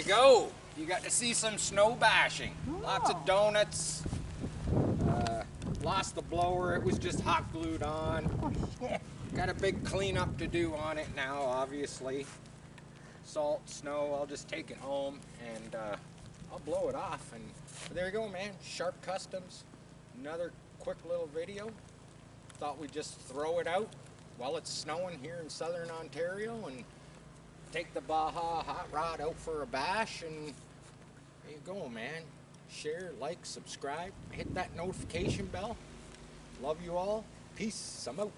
you go. You got to see some snow bashing. Lots of donuts. Lost the blower. It was just hot glued on. Oh, shit. Got a big cleanup to do on it now, obviously. Salt, snow, I'll just take it home and I'll blow it off. And there you go, man. Sharp Customs. Another quick little video. Thought we'd just throw it out while it's snowing here in southern Ontario and take the Baja hot rod out for a bash. And there you go, man. Share, like, subscribe, hit that notification bell. Love you all. Peace. I'm out.